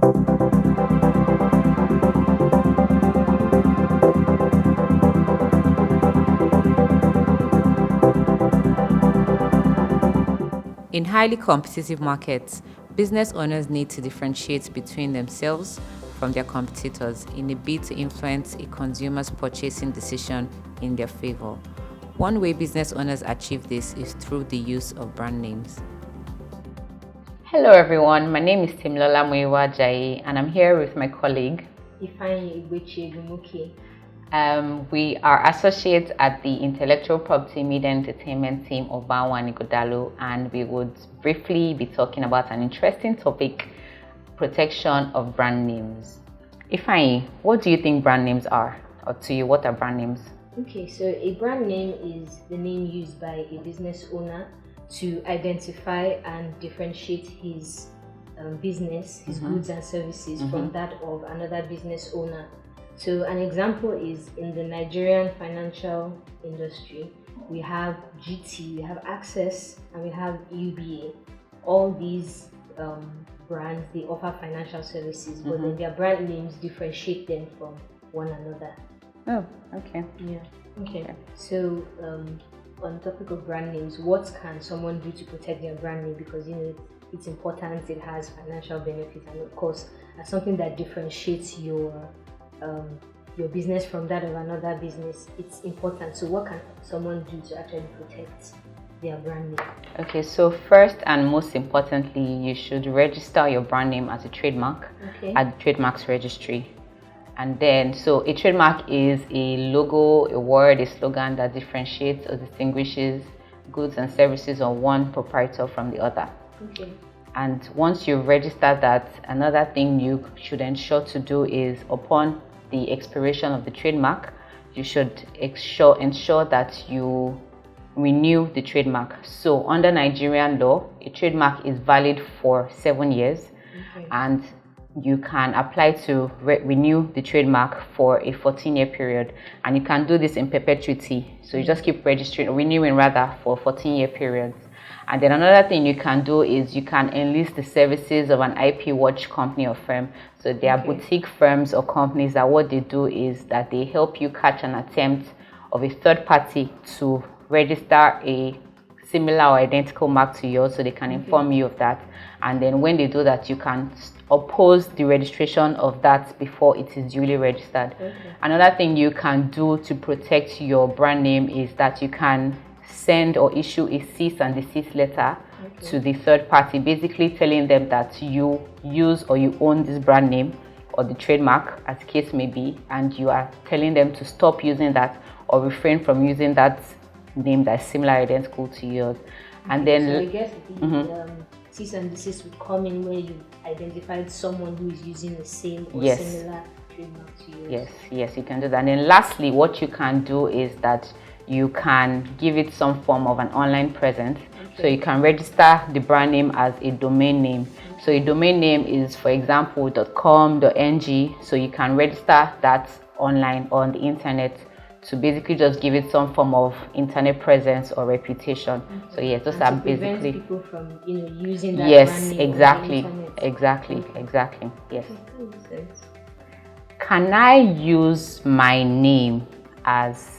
In highly competitive markets, business owners need to differentiate between themselves from their competitors in a bid to influence a consumer's purchasing decision in their favor. One way business owners achieve this is through the use of brand names. Hello everyone, my name is Temilola Muyiwa-Ajayi and I'm here with my colleague Ifeanyi, Ugbechie, Egbumoke. We are associates at the Intellectual Property Media Entertainment team of Banwa Nigodalo, and we would briefly be talking about an interesting topic: protection of brand names. Ifeanyi, what do you think brand names are? Or to you, what are brand names? Okay, so a brand name is the name used by a business owner to identify and differentiate his business, his goods and services from that of another business owner. So an example is in the Nigerian financial industry, we have GT, we have Access, and we have UBA. All these brands, they offer financial services, but then their brand names differentiate them from one another. Oh, okay. Yeah. Okay. So on the topic of brand names, what can someone do to protect their brand name? Because it's important, it has financial benefits, and of course, as something that differentiates your business from that of another business, it's important. So what can someone do to actually protect their brand name? Okay, so first and most importantly, you should register your brand name as a trademark at the Trademarks Registry. And then, so a trademark is a logo, a word, a slogan that differentiates or distinguishes goods and services of one proprietor from the other. Okay. And once you've registered that, another thing you should ensure to do is, upon the expiration of the trademark, you should ensure that you renew the trademark. So under Nigerian law, a trademark is valid for 7 years, and you can apply to renew the trademark for a 14-year period, and you can do this in perpetuity. So you just keep renewing rather for 14-year periods. And then another thing you can do is you can enlist the services of an IP watch company or firm. So they are boutique firms or companies that what they do is that they help you catch an attempt of a third party to register a similar or identical mark to yours, so they can inform you of that. And then when they do that, you can oppose the registration of that before it is duly registered. Another thing you can do to protect your brand name is that you can send or issue a cease and desist letter to the third party, basically telling them that you use or you own this brand name or the trademark, as the case may be, and you are telling them to stop using that or refrain from using that name that's similar, identical to yours. And then, so I guess the cease and desist would come in where you identified someone who is using the same or similar trademark to yours. Yes, you can do that. And then lastly, what you can do is that you can give it some form of an online presence. So you can register the brand name as a domain name. So a domain name is, for example, .com.ng. So you can register that online or on the internet to basically just give it some form of internet presence or reputation. So yes, those are basically people from using that brand name. Exactly. Yes. Can I use my name as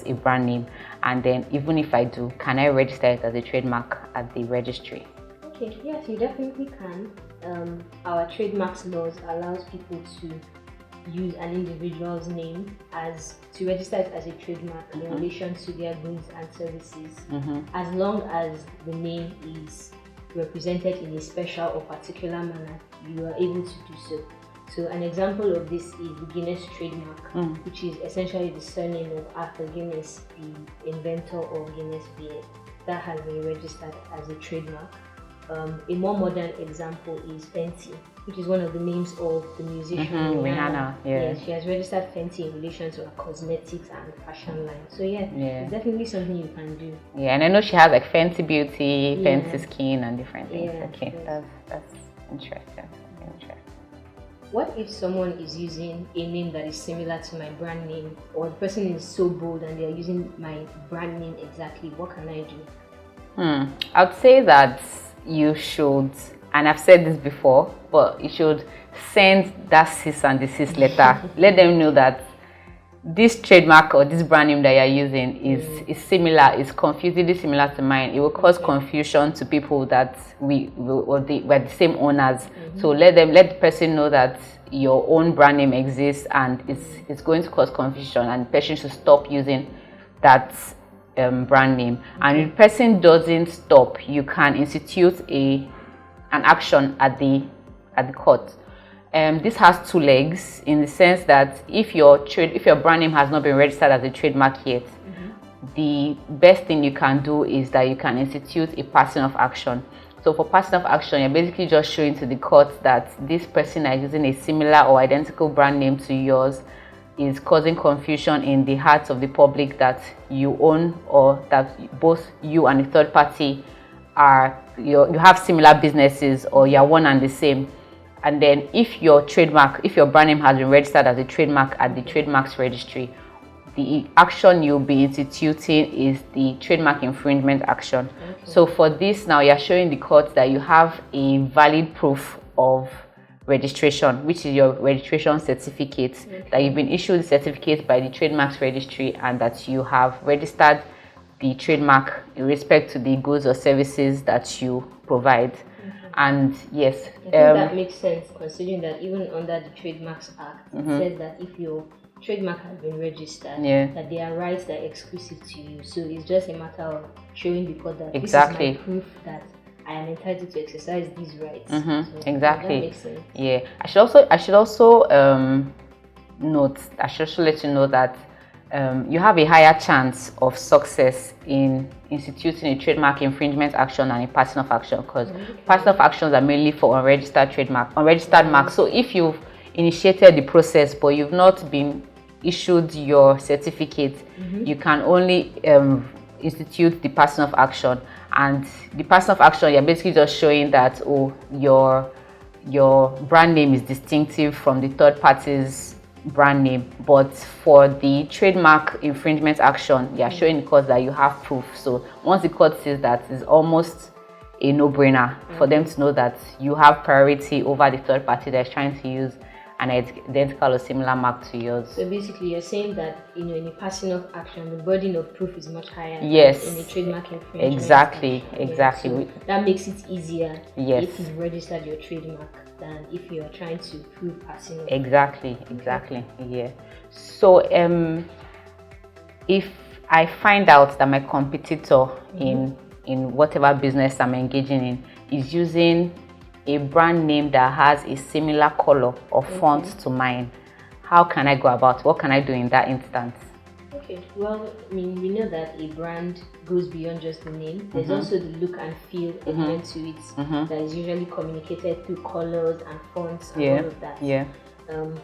a brand name? And then even if I do, can I register it as a trademark at the registry? Okay, yes, you definitely can. Our trademarks laws allows people to use an individual's name to register it as a trademark in relation to their goods and services, as long as the name is represented in a special or particular manner, you are able to do so. So an example of this is the Guinness trademark, which is essentially the surname of Arthur Guinness, the inventor of Guinness beer. That has been registered as a trademark. A more modern example is Fenty, which is one of the names of the musician Rihanna. Yeah, she has registered Fenty in relation to her cosmetics and fashion line. So it's definitely something you can do. Yeah, and I know she has like Fenty Beauty, Fenty Skin, and different things. That's interesting. What if someone is using a name that is similar to my brand name, or the person is so bold and they are using my brand name exactly? What can I do? I'd say that you should and I've said this before, but you should send that cease and desist letter. Let them know that this trademark or this brand name that you're using is similar, is confusingly similar to mine. It will cause confusion to people that we're the same owners. So let the person know that your own brand name exists, and it's going to cause confusion, and the person should stop using that brand name. And if the person doesn't stop, you can institute an action at the court. This has two legs, in the sense that if your brand name has not been registered as a trademark yet, the best thing you can do is that you can institute a person of action. So for person of action, you're basically just showing to the court that this person is using a similar or identical brand name to yours, is causing confusion in the hearts of the public that you own, or that both you and the third party you have similar businesses, or you're one and the same. And then if your brand name has been registered as a trademark at the trademarks registry, the action you'll be instituting is the trademark infringement action. So for this, now you're showing the court that you have a valid proof of registration, which is your registration certificate, that you've been issued the certificate by the trademarks registry, and that you have registered the trademark in respect to the goods or services that you provide. And yes, I think that makes sense, considering that even under the Trademarks Act, it says that if your trademark has been registered, that there are rights that are exclusive to you. So it's just a matter of showing the court that this is my proof that I am entitled to exercise these rights. So exactly. That makes sense. Yeah. I should also let you know that you have a higher chance of success in instituting a trademark infringement action and a person of action, because person of actions are mainly for unregistered marks. So if you've initiated the process but you've not been issued your certificate, you can only institute the person of action. And the person of action, you're basically just showing that your brand name is distinctive from the third party's brand name. But for the trademark infringement action, you're showing the court that you have proof. So once the court says that, it's almost a no-brainer for them to know that you have priority over the third party that's trying to use an identical or similar mark to yours. So basically, you're saying that in a person of action, the burden of proof is much higher than in a trademark infringement. Exactly. So that makes it easier if you've registered your trademark than if you're trying to prove passing of. Exactly. Yeah. So if I find out that my competitor in whatever business I'm engaging in is using a brand name that has a similar color or font to mine, how can I go about it? What can I do in that instance? Okay, well, I mean, we know that a brand goes beyond just the name. There's also the look and feel element to it that is usually communicated through colors and fonts and all of that. Yeah.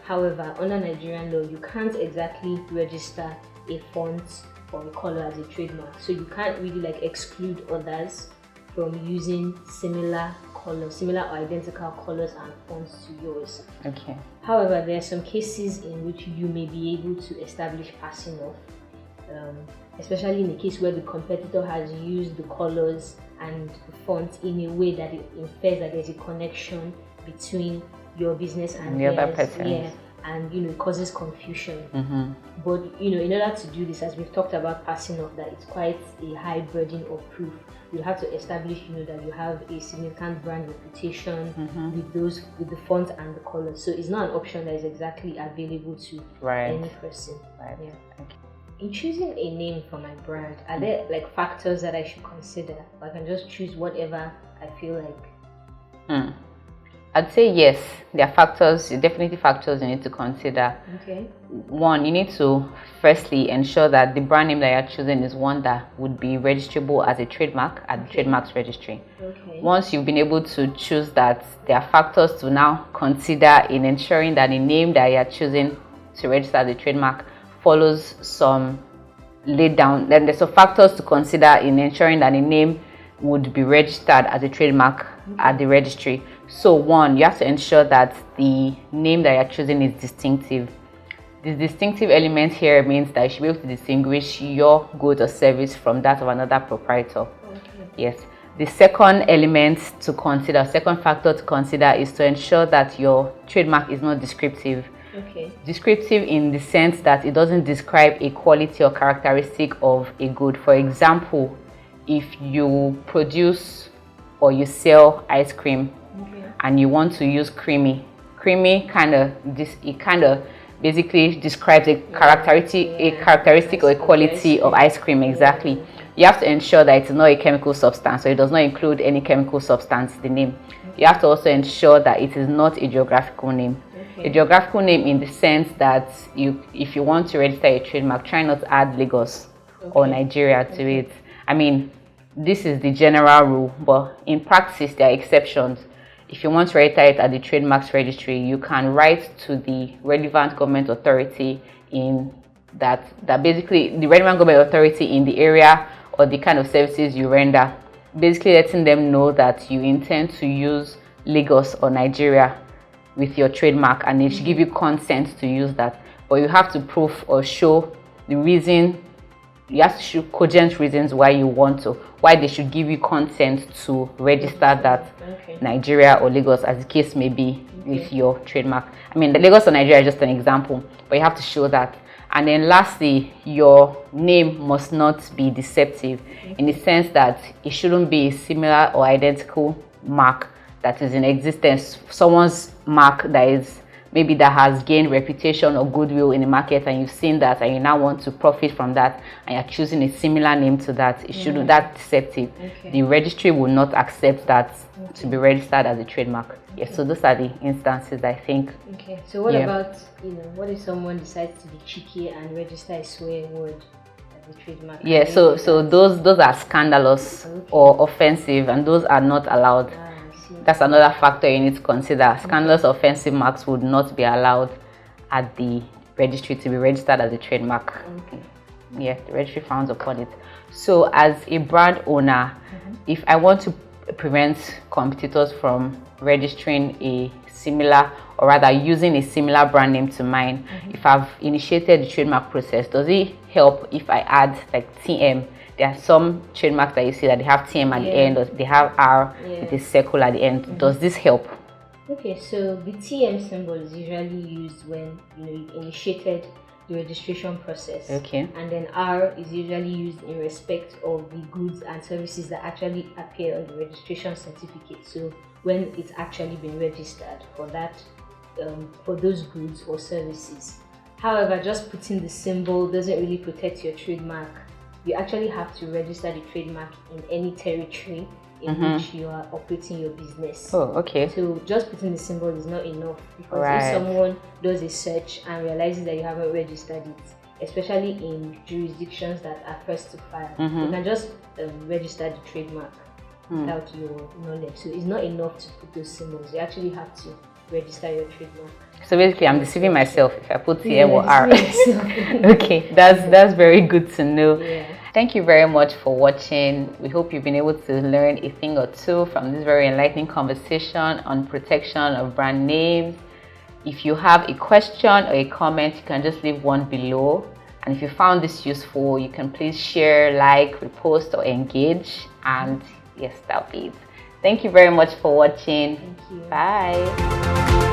However, under Nigerian law, you can't exactly register a font or a color as a trademark. So you can't really exclude others from using similar or identical colors and fonts to yours. Okay. However, there are some cases in which you may be able to establish passing off, especially in the case where the competitor has used the colors and the font in a way that it infers that there's a connection between your business and the other person. And it causes confusion. But in order to do this, as we've talked about passing off, that it's quite a high burden of proof. You have to establish that you have a significant brand reputation with the font and the colors. So it's not an option that is exactly available to any person. Okay. In choosing a name for my brand, are there factors that I should consider, or I can just choose whatever I feel like? I'd say yes. There are definitely factors you need to consider. Okay. One, you need to firstly ensure that the brand name that you're choosing is one that would be registrable as a trademark at the trademarks registry. Okay. Once you've been able to choose that, there are factors to now consider in ensuring that the name that you're choosing to register as a trademark follows some laid down. Then there's some factors to consider in ensuring that the name would be registered as a trademark at the registry. So one, you have to ensure that the name that you're choosing is distinctive. The distinctive element here means that you should be able to distinguish your good or service from that of another proprietor. Okay. Yes. The second element to consider, second factor to consider, is to ensure that your trademark is not descriptive. Okay. Descriptive in the sense that it doesn't describe a quality or characteristic of a good. For example, if you produce or you sell ice cream, and you want to use creamy kind of basically describes a characteristic or a quality of ice cream. Exactly. You have to ensure that it's not a chemical substance, so it does not include any chemical substance in the name. You have to also ensure that it is not a geographical name. A geographical name in the sense that if you want to register a trademark, try not to add Lagos or Nigeria to it. I mean, this is the general rule, but in practice there are exceptions. If you want to register it at the trademarks registry, you can write to the relevant government authority in that basically the relevant government authority in the area or the kind of services you render, basically letting them know that you intend to use Lagos or Nigeria with your trademark, and they should give you consent to use that. But you have to prove or show the reason. You have to show cogent reasons why they should give you consent to register that Nigeria or Lagos, as the case may be, with your trademark. I mean, the Lagos or Nigeria is just an example, but you have to show that. And then lastly, your name must not be deceptive in the sense that it shouldn't be a similar or identical mark that is in existence. Someone's mark that has gained reputation or goodwill in the market, and you've seen that and you now want to profit from that, and you're choosing a similar name to that. It shouldn't. That's deceptive. The registry will not accept that to be registered as a trademark. Yes, so those are the instances, I think. Okay, so what about, what if someone decides to be cheeky and register a swear word as a trademark? Yeah, so those are scandalous or offensive, and those are not allowed. That's another factor you need to consider. Scandalous offensive marks would not be allowed at the registry to be registered as a trademark. Yeah, the registry frowns upon it. So as a brand owner, if I want to prevent competitors from registering a similar, or rather using a similar brand name to mine, if I've initiated the trademark process, does it help if I add like TM? There are some trademarks that you see that they have TM at the end, or they have R with a circle at the end. Does this help? Okay, so the TM symbol is usually used when you initiated the registration process. Okay. And then R is usually used in respect of the goods and services that actually appear on the registration certificate. So when it's actually been registered for that, for those goods or services. However, just putting the symbol doesn't really protect your trademark. You actually have to register the trademark in any territory in which you are operating your business. Oh, okay. So just putting the symbol is not enough, because if someone does a search and realizes that you haven't registered it, especially in jurisdictions that are first to file, you can just register the trademark without your knowledge. So it's not enough to put those symbols. You actually have to register your trademark. So basically, I'm deceiving myself if I put TM or R. Okay, that's very good to know. Yeah. Thank you very much for watching. We hope you've been able to learn a thing or two from this very enlightening conversation on protection of brand names. If you have a question or a comment, you can just leave one below. And if you found this useful, you can please share, like, repost, or engage. And yes, that'll be it. Thank you very much for watching. Thank you. Bye.